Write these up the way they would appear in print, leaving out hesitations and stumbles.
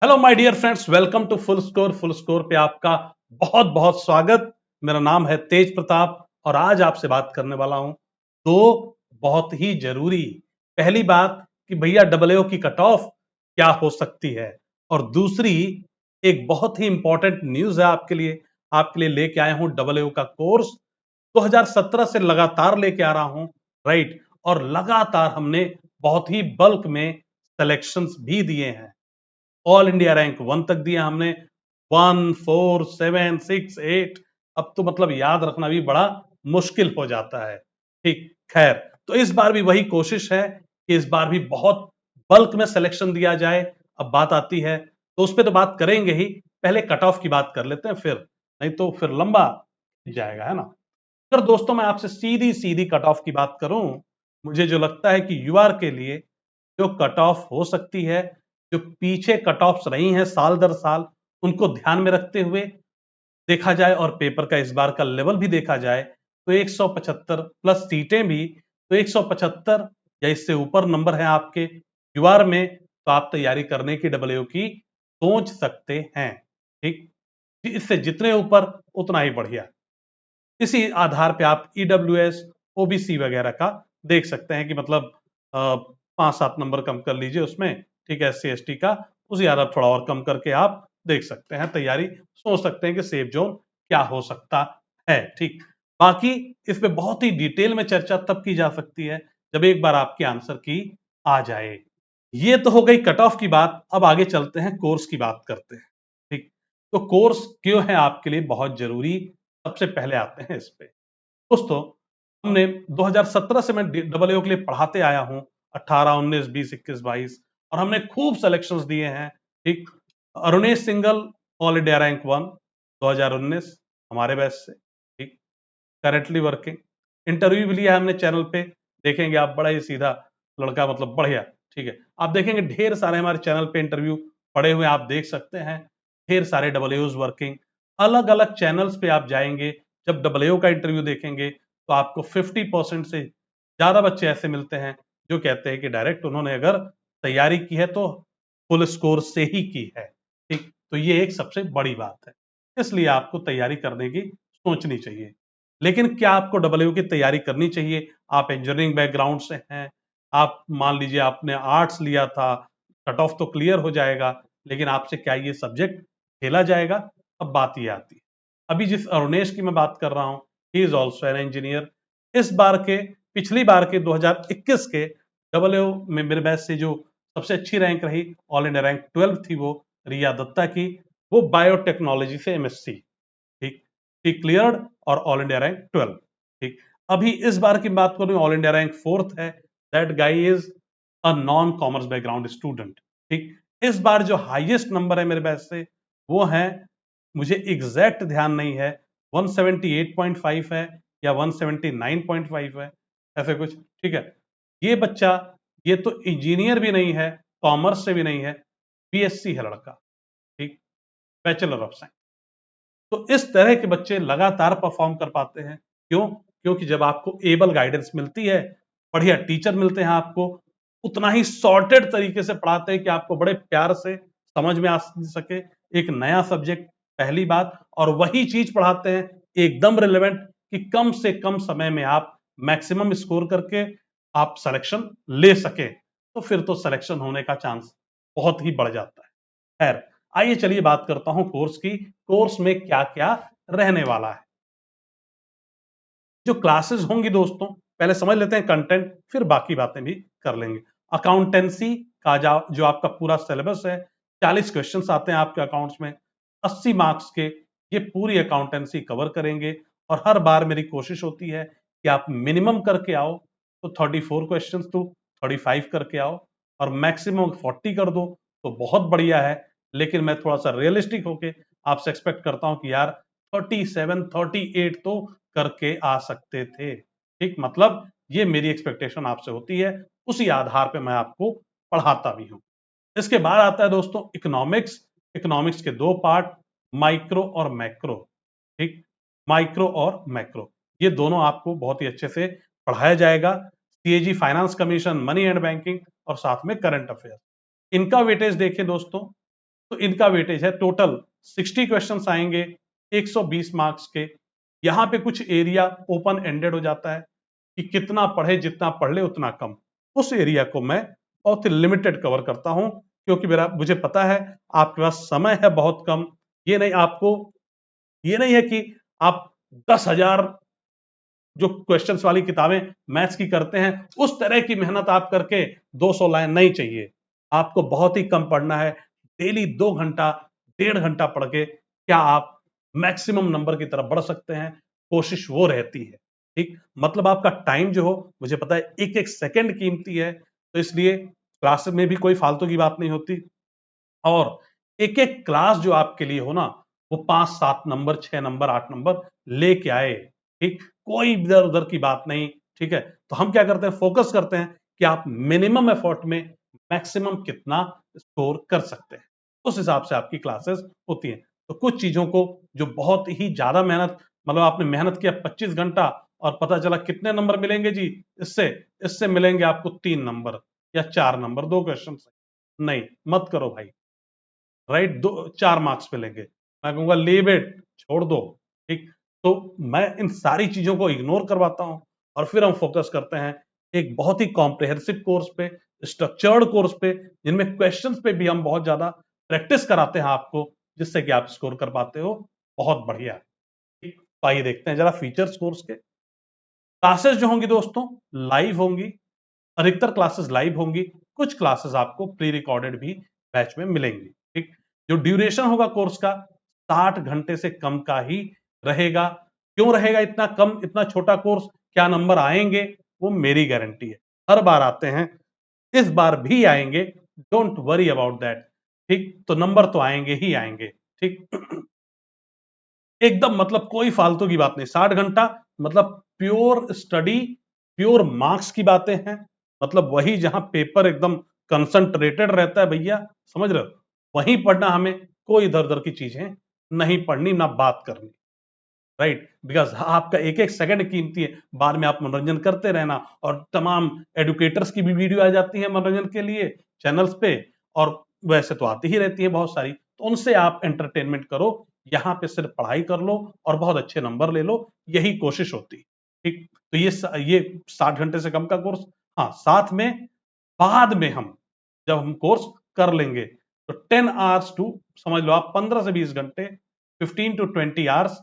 Hello my dear friends, welcome to full score पे आपका बहुत बहुत स्वागत। मेरा नाम है तेज प्रताप और आज आपसे बात करने वाला हूं दो बहुत ही जरूरी। पहली बात कि भैया डबल की कट ऑफ क्या हो सकती है, और दूसरी एक बहुत ही इंपॉर्टेंट न्यूज है आपके लिए लेके आया हूं डबल का कोर्स 2017 से लगातार लेके आ रहा हूं, राइट। और लगातार हमने बहुत ही बल्क में सिलेक्शंस भी दिए हैं। ऑल इंडिया रैंक 1 तक दिया हमने, 1, 4, 7, 6, 8। अब तो मतलब याद रखना भी बड़ा मुश्किल हो जाता है। ठीक, खैर, तो इस बार भी वही कोशिश है कि इस बार भी बहुत बल्क में सिलेक्शन दिया जाए। अब बात आती है तो उस पर तो बात करेंगे ही, पहले कट ऑफ की बात कर लेते हैं, फिर नहीं तो फिर लंबा जाएगा, है ना। अगर दोस्तों मैं आपसे सीधी सीधी कट ऑफ की बात करूं, मुझे जो लगता है कि यूआर के लिए जो कट ऑफ हो सकती है, जो पीछे कट ऑफ्स रही हैं साल दर साल, उनको ध्यान में रखते हुए देखा जाए और पेपर का इस बार का लेवल भी देखा जाए तो 175 प्लस सीटें भी, तो 175 या इससे ऊपर नंबर है आपके यूआर में, तो आप तैयारी करने की डबल की सोच सकते हैं। ठीक, इससे जितने ऊपर उतना ही बढ़िया। इसी आधार पे आप ईडब्ल्यूएस, ओबीसी वगैरह का देख सकते हैं कि मतलब 5-7 नंबर कम कर लीजिए उसमें, ठीक है। एससी एसटी का उसी आधार थोड़ा और कम करके आप देख सकते हैं, तैयारी सोच सकते हैं कि सेफ जोन क्या हो सकता है। ठीक, बाकी इस पे बहुत ही डिटेल में चर्चा तब की जा सकती है जब एक बार आपके आंसर की आ जाए। ये तो हो गई कट ऑफ की बात, अब आगे चलते हैं, कोर्स की बात करते हैं। ठीक, तो कोर्स क्यों है आपके लिए बहुत जरूरी, सबसे पहले आते हैं इस पे। दोस्तों, हमने 2017 से मैं डबल के लिए पढ़ाते आया हूं, 18, 19, 20, 21, 22, और हमने खूब सिलेक्शंस दिए हैं। ठीक, Arunesh single all India rank 1 2019 हमारे बैच से। ठीक, करेंटली वर्किंग, इंटरव्यू भी लिया है हमने चैनल पे, देखेंगे आप, बड़ा ही सीधा लड़का, मतलब बढ़िया। ठीक है, आप देखेंगे ढेर सारे हमारे चैनल पे इंटरव्यू पड़े हुए, आप देख सकते हैं, ढेर सारे डबल वर्किंग। अलग अलग चैनल्स पे आप जाएंगे, जब डबल का इंटरव्यू देखेंगे तो आपको 50% से ज्यादा बच्चे ऐसे मिलते हैं जो कहते हैं कि डायरेक्ट उन्होंने अगर तैयारी की है तो फुल स्कोर से ही की है। ठीक, तो ये एक सबसे बड़ी बात है, इसलिए आपको तैयारी करने की सोचनी चाहिए। लेकिन क्या आपको डबल की तैयारी करनी चाहिए? आप इंजीनियरिंग बैकग्राउंड से हैं, आप मान लीजिए आपने आर्ट्स लिया था, कट ऑफ तो क्लियर हो जाएगा, लेकिन आपसे क्या ये सब्जेक्ट खेला जाएगा? अब बात ये आती है, अभी जिस अरुणेश की मैं बात कर रहा हूं, he is also an engineer. इस बार के, पिछली बार के 2021 के डबल में मेरे बैच से जो सबसे अच्छी रैंक रही, ऑल इंडिया रैंक 12 थी, वो रिया दत्ता की, वो बायोटेक्नोलॉजी से एमएससी। ठीक, ही क्लियर्ड और ऑल इंडिया रैंक 12। ठीक, अभी इस बार की बात करूं, ऑल इंडिया रैंक 4th है, that guy is a non commerce background student. ठीक, इस बार जो हाईएस्ट नंबर है मेरे बैच से, वो है, मुझे एग्जैक्ट ध्यान नहीं है, 178.5 है या 179.5 है, ऐसे कुछ। ठीक है, ये बच्चा, ये तो इंजीनियर भी नहीं है, कॉमर्स से भी नहीं है, बीएससी है लड़का। ठीक, बैचलर ऑफ साइंस। तो इस तरह के बच्चे लगातार परफॉर्म कर पाते हैं। क्यों? क्योंकि जब आपको एबल गाइडेंस मिलती है, बढ़िया टीचर मिलते हैं आपको, उतना ही सॉर्टेड तरीके से पढ़ाते हैं कि आपको बड़े प्यार से समझ में आ सके एक नया सब्जेक्ट, पहली बात, और वही चीज पढ़ाते हैं एकदम रिलेवेंट, कि कम से कम समय में आप मैक्सिमम स्कोर करके आप सिलेक्शन ले सके, तो फिर तो सिलेक्शन होने का चांस बहुत ही बढ़ जाता है। खैर, आइए चलिए बात करता हूं कोर्स की। कोर्स में क्या क्या रहने वाला है, जो क्लासेस होंगी दोस्तों, पहले समझ लेते हैं कंटेंट, फिर बाकी बातें भी कर लेंगे। अकाउंटेंसी का जो आपका पूरा सिलेबस है, 40 क्वेश्चंस आते हैं आपके अकाउंट्स में, 80 मार्क्स के, ये पूरी अकाउंटेंसी कवर करेंगे। और हर बार मेरी कोशिश होती है कि आप मिनिमम करके आओ तो 34 क्वेश्चंस तो 35 करके आओ, और मैक्सिमम 40 कर दो तो बहुत बढ़िया है। लेकिन मैं थोड़ा सा रियलिस्टिक होके आपसे एक्सपेक्ट करता हूं कि यार 37, 38 तो करके आ सकते थे। ठीक, मतलब ये मेरी एक्सपेक्टेशन आपसे होती है, उसी आधार पे मैं आपको पढ़ाता भी हूं। इसके बाद आता है दोस्तों इकोनॉमिक्स। इकोनॉमिक्स के दो पार्ट, माइक्रो और मैक्रो। ठीक, माइक्रो और मैक्रो, ये दोनों आपको बहुत ही अच्छे से पढ़ाया जाएगा। CAG, finance commission, money and banking, और साथ में करंट अफेयर। इनका वेटेज देखें दोस्तों, तो इनका वेटेज है टोटल 60 क्वेश्चंस आएंगे 120 मार्क्स के। यहां पे कुछ एरिया ओपन एंडेड हो जाता है कि कितना पढ़े, जितना पढ़ ले उतना कम। उस एरिया को मैं बहुत ही लिमिटेड कवर करता हूं, क्योंकि मेरा मुझे पता है आपके पास समय है बहुत कम। ये नहीं है कि आप 10,000 जो क्वेश्चंस वाली किताबें मैथ्स की करते हैं उस तरह की मेहनत आप करके 200 लाइन नहीं चाहिए। आपको बहुत ही कम पढ़ना है। डेली 2 घंटा 1.5 घंटा पढ़ के क्या आप मैक्सिमम नंबर की तरफ बढ़ सकते हैं, कोशिश वो रहती है। ठीक, मतलब आपका टाइम जो हो, मुझे पता है एक एक सेकंड कीमती है, तो इसलिए क्लास में भी कोई फालतू की बात नहीं होती। और एक एक क्लास जो आपके लिए हो ना, वो 5-7 नंबर 6 नंबर 8 नंबर लेके आए। ठीक, कोई इधर उधर की बात नहीं। ठीक है, तो हम क्या करते हैं, फोकस करते हैं कि आप मिनिमम एफर्ट में मैक्सिमम कितना स्कोर कर सकते हैं, उस हिसाब से आपकी क्लासेस होती हैं। तो कुछ चीजों को जो बहुत ही ज्यादा मेहनत, मतलब आपने मेहनत किया 25 घंटा और पता चला कितने नंबर मिलेंगे जी, इससे इससे मिलेंगे आपको 3 नंबर या 4 नंबर, 2 क्वेश्चन। नहीं, मत करो भाई। राइट, 2-4 मार्क्स मिलेंगे, मैं कहूंगा लीव इट, छोड़ दो। ठीक, तो मैं इन सारी चीजों को इग्नोर करवाता हूं और फिर हम फोकस करते हैं एक बहुत ही कॉम्प्रिहेंसिव कोर्स पे, स्ट्रक्चर्ड कोर्स पे, जिनमें क्वेश्चंस पे भी हम बहुत ज्यादा प्रैक्टिस कराते हैं आपको, जिससे कि आप स्कोर कर पाते हो बहुत बढ़िया। ठीक, तो आइए देखते हैं जरा फीचर्स कोर्स के। क्लासेस जो होंगी दोस्तों, लाइव होंगी। अधिकतर क्लासेस लाइव होंगी, कुछ क्लासेस आपको प्री रिकॉर्डेड भी बैच में मिलेंगी। ठीक, जो ड्यूरेशन होगा कोर्स का 60 घंटे से कम का ही रहेगा। क्यों रहेगा इतना कम, इतना छोटा कोर्स? क्या नंबर आएंगे वो मेरी गारंटी है, हर बार आते हैं, इस बार भी आएंगे, डोंट वरी अबाउट दैट। ठीक, तो नंबर तो आएंगे ही आएंगे। ठीक, एकदम मतलब कोई फालतू की बात नहीं। 60 घंटा मतलब प्योर स्टडी, प्योर मार्क्स की बातें हैं। मतलब वही जहां पेपर एकदम कंसंट्रेटेड रहता है भैया, समझ रहे हो, वहीं पढ़ना हमें, कोई इधर उधर की चीजें नहीं पढ़नी, ना बात करनी। राइट, बिकॉज आपका एक एक सेकंड कीमती है, बाद में आप मनोरंजन करते रहना, और तमाम एडुकेटर्स की भी वीडियो आ जाती है मनोरंजन के लिए चैनल्स पे, और वैसे तो आती ही रहती है बहुत सारी, तो उनसे आप एंटरटेनमेंट करो। यहाँ पे सिर्फ पढ़ाई कर लो और बहुत अच्छे नंबर ले लो, यही कोशिश होती है। ठीक, तो ये 60 घंटे से कम का कोर्स। हाँ, साथ में बाद में हम जब हम कोर्स कर लेंगे तो 10 आवर्स टू, समझ लो आप 15 से 20 घंटे, 15 to 20 आवर्स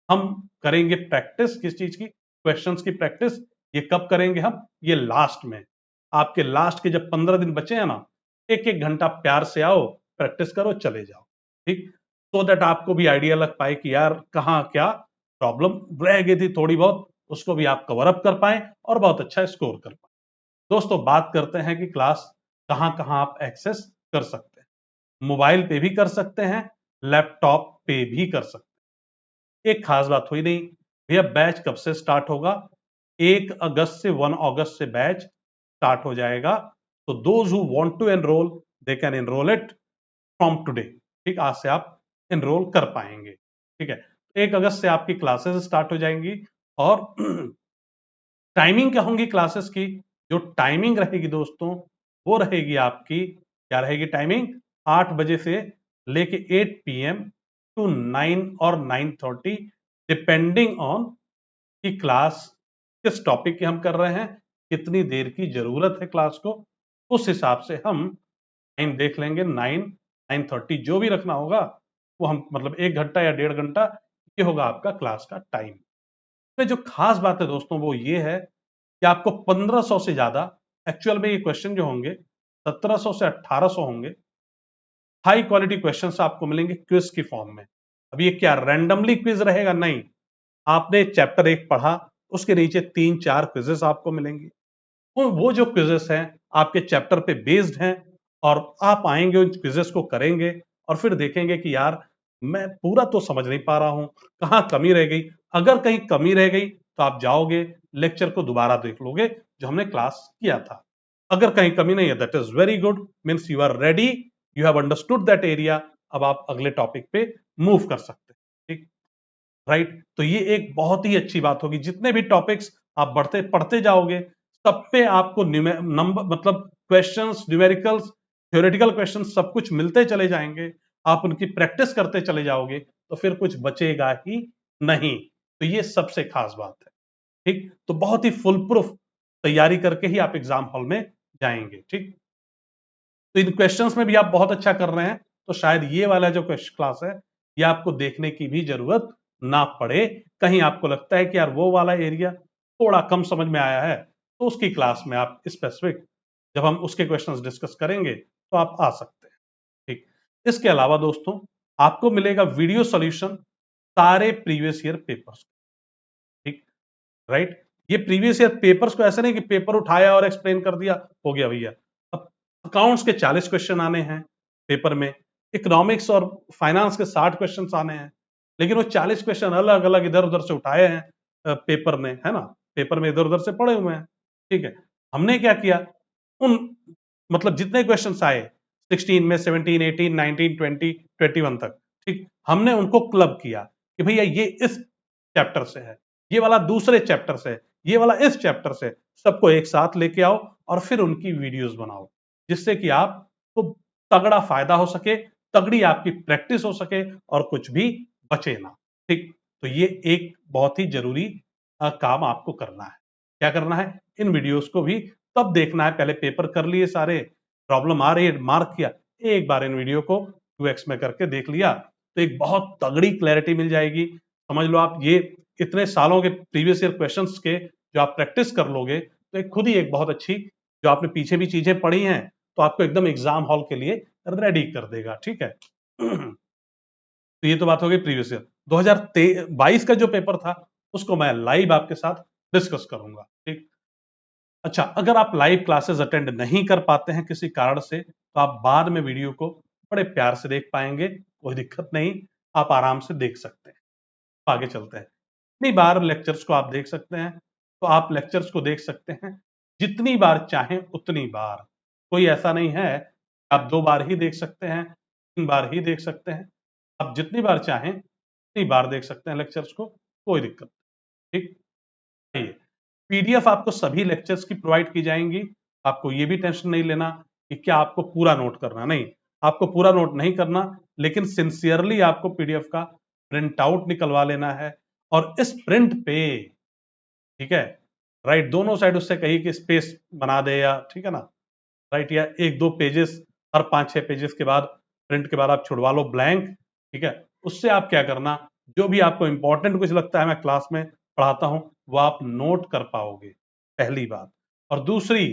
हम करेंगे प्रैक्टिस। किस चीज की? क्वेश्चंस की प्रैक्टिस। ये कब करेंगे हम? ये लास्ट में, आपके लास्ट के जब 15 दिन बचे हैं ना, एक एक घंटा प्यार से आओ, प्रैक्टिस करो, चले जाओ। ठीक, सो दैट आपको भी आइडिया लग पाए कि यार कहाँ क्या प्रॉब्लम रह गई थी थोड़ी बहुत, उसको भी आप कवर अप कर पाए और बहुत अच्छा स्कोर कर पाए। दोस्तों, बात करते हैं कि क्लास कहां कहां आप एक्सेस कर सकते हैं। मोबाइल पे भी कर सकते हैं, लैपटॉप पे भी कर सकते हैं। एक खास बात हुई नहीं भैया, बैच कब से स्टार्ट होगा? 1 अगस्त से 1 अगस्त से बैच स्टार्ट हो जाएगा। तो those who want to enroll, they can enroll it from today. ठीक, आज से आप एनरोल कर पाएंगे। ठीक है, 1 अगस्त से आपकी क्लासेस स्टार्ट हो जाएंगी। और टाइमिंग क्या होंगी क्लासेस की? जो टाइमिंग रहेगी दोस्तों, वो रहेगी आपकी, क्या रहेगी टाइमिंग? 8 बजे से लेके 8 PM टू 9 और 9:30, डिपेंडिंग ऑन कि क्लास किस टॉपिक की हम कर रहे हैं, कितनी देर की जरूरत है क्लास को, उस हिसाब से हम टाइम देख लेंगे। 9-9:30 जो भी रखना होगा वो हम, मतलब 1 घंटा या 1.5 घंटा, ये होगा आपका क्लास का टाइम। में जो खास बात है दोस्तों वो ये है कि आपको 1500 से ज्यादा, एक्चुअल में ये क्वेश्चन जो होंगे 1700 से 1800 होंगे, हाई क्वालिटी क्वेश्चंस आपको मिलेंगे क्विज की फॉर्म में। अब ये क्या रैंडमली क्विज रहेगा? नहीं, आपने चैप्टर 1 पढ़ा, उसके नीचे 3-4 क्विजेस आपको मिलेंगे। वो जो क्विजेस हैं आपके चैप्टर पे बेस्ड हैं, और आप आएंगे उन क्विजेस को करेंगे और फिर देखेंगे कि यार मैं पूरा तो समझ नहीं पा रहा हूं, कहाँ कमी रह गई। अगर कहीं कमी रह गई तो आप जाओगे लेक्चर को दोबारा देख लोगे जो हमने क्लास किया था। अगर कहीं कमी नहीं है, that is very good, means you are ready, you have understood that area. अब आप अगले टॉपिक पे मूव कर सकते हैं। ठीक, राइट, तो ये एक बहुत ही अच्छी बात होगी। जितने भी टॉपिक्स आप बढ़ते पढ़ते जाओगे, सब पे आपको नंबर, मतलब क्वेश्चंस, न्यूमेरिकल्स, थ्योरेटिकल क्वेश्चंस, सब कुछ मिलते चले जाएंगे। आप उनकी प्रैक्टिस करते चले जाओगे तो फिर कुछ बचेगा ही नहीं। तो ये सबसे खास बात है। ठीक, तो बहुत ही फुल प्रूफ तैयारी करके ही आप एग्जाम हॉल में जाएंगे। ठीक, तो इन क्वेश्चंस में भी आप बहुत अच्छा कर रहे हैं, तो शायद ये वाला जो क्लास है ये आपको देखने की भी जरूरत ना पड़े। कहीं आपको लगता है कि यार वो वाला एरिया थोड़ा कम समझ में आया है, तो उसकी क्लास में आप स्पेसिफिक जब हम उसके क्वेश्चंस डिस्कस करेंगे तो आप आ सकते हैं। ठीक, इसके अलावा दोस्तों आपको मिलेगा वीडियो सॉल्यूशन सारे प्रीवियस ईयर पेपर्स। ठीक, राइट, ये प्रीवियस ईयर पेपर्स को ऐसे नहीं कि पेपर उठाया और एक्सप्लेन कर दिया, हो गया भैया। अब अकाउंट्स के 40 क्वेश्चन आने हैं पेपर में, इकोनॉमिक्स और फाइनेंस के 60 क्वेश्चन आने हैं, लेकिन वो 40 क्वेश्चन अलग अलग इधर उधर से उठाए हैं पेपर में, है ना, पेपर में इधर उधर से पड़े हुए हैं। ठीक है, हमने क्या किया, उन मतलब जितने क्वेश्चन आए 16 में, 17, 18, 19, 20, 21 तक, ठीक, हमने उनको क्लब किया कि भैया ये इस चैप्टर से है, ये वाला दूसरे चैप्टर से, ये वाला इस चैप्टर से, सबको एक साथ लेके आओ और फिर उनकी वीडियोस बनाओ, जिससे कि आपको तगड़ा फायदा हो सके, तगड़ी आपकी प्रैक्टिस हो सके और कुछ भी बचे ना। ठीक, तो ये एक बहुत ही जरूरी काम आपको करना है। क्या करना है, इन वीडियोस को भी तब देखना है, पहले पेपर कर लिए सारे, प्रॉब्लम आ रही है मार्क किया, एक बार इन वीडियो को 2x में करके देख लिया तो एक बहुत तगड़ी क्लैरिटी मिल जाएगी। समझ लो आप ये इतने सालों के प्रीवियस ईयर क्वेश्चंस के जो आप प्रैक्टिस कर लोगे तो एक खुद ही एक बहुत अच्छी, जो आपने पीछे भी चीजें पढ़ी हैं तो आपको एकदम एग्जाम हॉल के लिए रेडी कर देगा। ठीक है तो ये तो बात हो गई प्रीवियस ईयर। 2022 का जो पेपर था उसको मैं लाइव आपके साथ डिस्कस करूंगा। ठीक, अच्छा, अगर आप लाइव क्लासेस अटेंड नहीं कर पाते हैं किसी कारण से तो आप बाद में वीडियो को बड़े प्यार से देख पाएंगे, कोई दिक्कत नहीं, आप आराम से देख सकते हैं। आगे चलते हैं, जितनी बार लेक्चर्स को आप देख सकते हैं तो आप लेक्चर्स को देख सकते हैं जितनी बार चाहें उतनी बार, कोई ऐसा नहीं है आप 2 बार ही देख सकते हैं, 3 बार ही देख सकते हैं, आप जितनी बार चाहें उतनी बार देख सकते हैं लेक्चर्स को, कोई दिक्कत नहीं। ठीक, आइए, पीडीएफ आपको सभी लेक्चर्स की प्रोवाइड की जाएंगी, आपको ये भी टेंशन नहीं लेना कि क्या आपको पूरा नोट करना, नहीं, आपको पूरा नोट नहीं करना, लेकिन सिंसियरली आपको पीडीएफ का प्रिंट आउट निकलवा लेना है और इस प्रिंट पे, ठीक है, राइट, दोनों साइड उससे कही कि स्पेस बना दे, या ठीक है ना, राइट, या 1-2 पेजेस हर 5-6 पेजेस के बाद प्रिंट के बाद आप छुड़वा लो ब्लैंक। ठीक है, उससे आप क्या करना, जो भी आपको इंपॉर्टेंट कुछ लगता है मैं क्लास में पढ़ाता हूं वो आप नोट कर पाओगे, पहली बात। और दूसरी,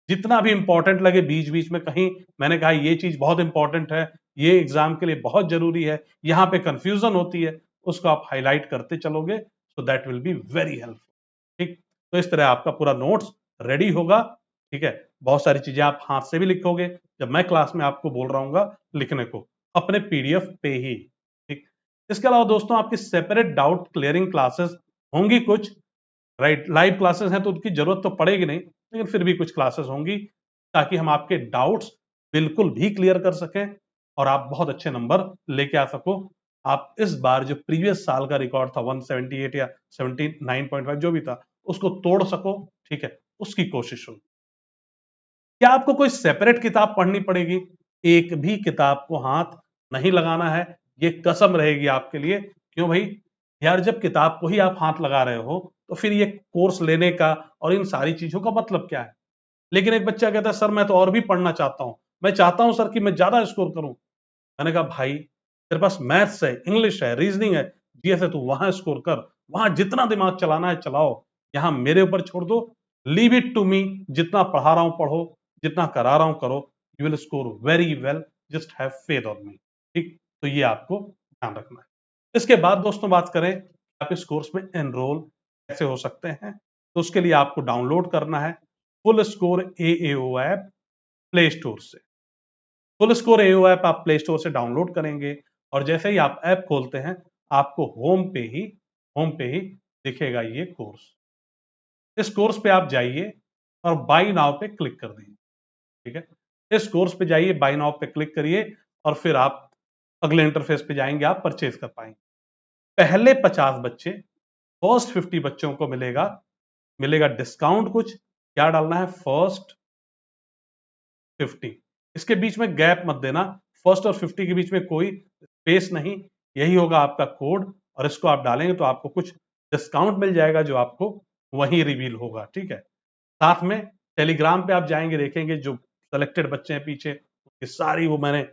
जितना भी इंपॉर्टेंट लगे बीच बीच में कहीं मैंने कहा ये चीज बहुत इंपॉर्टेंट है, ये एग्जाम के लिए बहुत जरूरी है, यहाँ पे कंफ्यूजन होती है, उसको आप हाईलाइट करते चलोगे, so that will be very helpful. ठीक, तो इस तरह आपका पूरा नोट्स रेडी होगा। ठीक है, बहुत सारी चीजें आप हाथ से भी लिखोगे, जब मैं क्लास में आपको बोल रहा हूँ लिखने को अपने पीडीएफ पे ही। ठीक, इसके अलावा दोस्तों आपकी सेपरेट डाउट क्लियरिंग क्लासेस होंगी कुछ, राइट, लाइव क्लासेस हैं तो उनकी जरूरत तो पड़ेगी नहीं, लेकिन फिर भी कुछ क्लासेस होंगी ताकि हम आपके डाउट्स बिल्कुल भी क्लियर कर सकें और आप बहुत अच्छे नंबर लेके आ सको। आप इस बार जो प्रीवियस साल का रिकॉर्ड था 178 या 79.5 जो भी था उसको तोड़ सको। ठीक है, उसकी कोशिश होगी। क्या आपको कोई सेपरेट किताब पढ़नी पड़ेगी? एक भी किताब को हाथ नहीं लगाना है, ये कसम रहेगी आपके लिए। क्यों भाई? यार जब किताब को ही आप हाथ लगा रहे हो तो फिर ये कोर्स लेने का और इन सारी चीजों का मतलब क्या है? लेकिन एक बच्चा कहता है सर मैं तो और भी पढ़ना चाहता हूं, मैं चाहता हूं सर कि मैं ज्यादा स्कोर करूं। मैंने कहा भाई तेरे पास मैथ्स है, इंग्लिश है, रीजनिंग है, जीएस है, तू वहां स्कोर कर, वहां जितना दिमाग चलाना है चलाओ, यहां मेरे ऊपर छोड़ दो, लीव इट टू मी, जितना पढ़ा रहा हूं पढ़ो, जितना करा रहा हूं करो, you will score very well, just have faith on me. ठीक, तो ये आपको ध्यान रखना है। इसके बाद दोस्तों बात करें आप इस कोर्स में एनरोल कैसे हो सकते हैं, तो उसके लिए आपको डाउनलोड करना है full score AAO app play store से। फुल स्कोर एओ ऐप आप प्ले स्टोर से डाउनलोड करेंगे और जैसे ही आप ऐप खोलते हैं आपको होम पे ही दिखेगा ये कोर्स। इस कोर्स पे आप जाइए और बाई नाउ पे क्लिक कर दीजिए। ठीक है, इस कोर्स पे जाइए, बाई नाउ पे क्लिक करिए और फिर आप अगले इंटरफेस पे जाएंगे, आप परचेज कर पाएंगे। पहले 50 बच्चे, फर्स्ट 50 बच्चों को मिलेगा मिलेगा डिस्काउंट कुछ, क्या डालना है, फर्स्ट 50, इसके बीच में गैप मत देना, फर्स्ट और 50 के बीच में कोई स्पेस नहीं, यही होगा आपका कोड, और इसको आप डालेंगे तो आपको कुछ डिस्काउंट मिल जाएगा जो आपको वहीं रिवील होगा, ठीक है। साथ में टेलीग्राम पे आप जाएंगे, देखेंगे जो सेलेक्टेड बच्चे हैं पीछे, ये सारी वो मैंने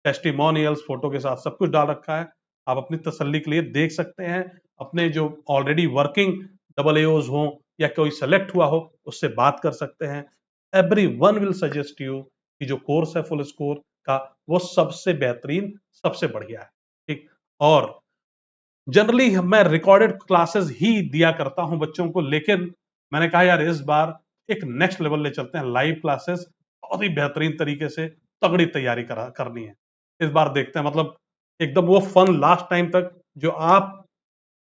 टेस्टिमोनियल्स फोटो के साथ सब कुछ डाल रखा है, आप अपनी तसल्ली के लिए देख सकते हैं। अपने जो ऑलरेडी वर्किंग डबल एओज हो या कोई सेलेक्ट हुआ हो उससे बात कर सकते हैं। Every one will suggest you कि जो कोर्स है फुल स्कोर का वो सबसे बेहतरीन, सबसे बढ़िया है, ठीक। और जनरली मैं रिकॉर्डेड क्लासेस ही दिया करता हूं बच्चों को, लेकिन मैंने कहा यार इस बार एक नेक्स्ट लेवल ले चलते हैं, लाइव क्लासेस बहुत ही बेहतरीन तरीके से तगड़ी तैयारी करनी है इस बार। देखते हैं मतलब एकदम वो फन लास्ट टाइम तक जो आप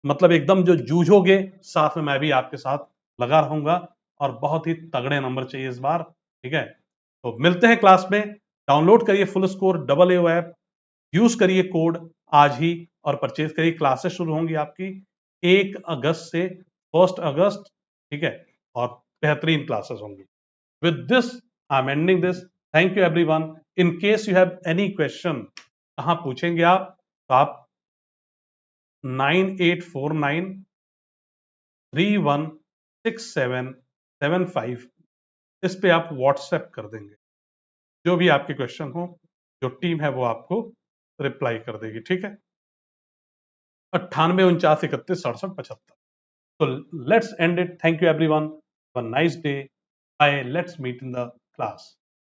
मतलब एकदम जो जूझोगे, साथ में मैं भी आपके साथ लगा रहूंगा, और बहुत ही तगड़े नंबर चाहिए इस बार, ठीक है। तो मिलते हैं क्लास में। डाउनलोड करिए फुल स्कोर डबल एओ ऐप, यूज करिए कोड आज ही और परचेज करिए। क्लासेस शुरू होंगी आपकी 1 अगस्त से 1 अगस्त, ठीक है, और बेहतरीन क्लासेस होंगी। With this I am ending this. Thank you everyone. In case you have any question, कहाँ पूछेंगे आप, तो आप 9849316775 इस पे आप व्हाट्सएप कर देंगे, जो भी आपके क्वेश्चन हो, जो टीम है वो आपको रिप्लाई कर देगी, ठीक है। 98 49 31 67 75। So let's end it. Thank you everyone. Have a nice day. Bye. Let's meet in the class.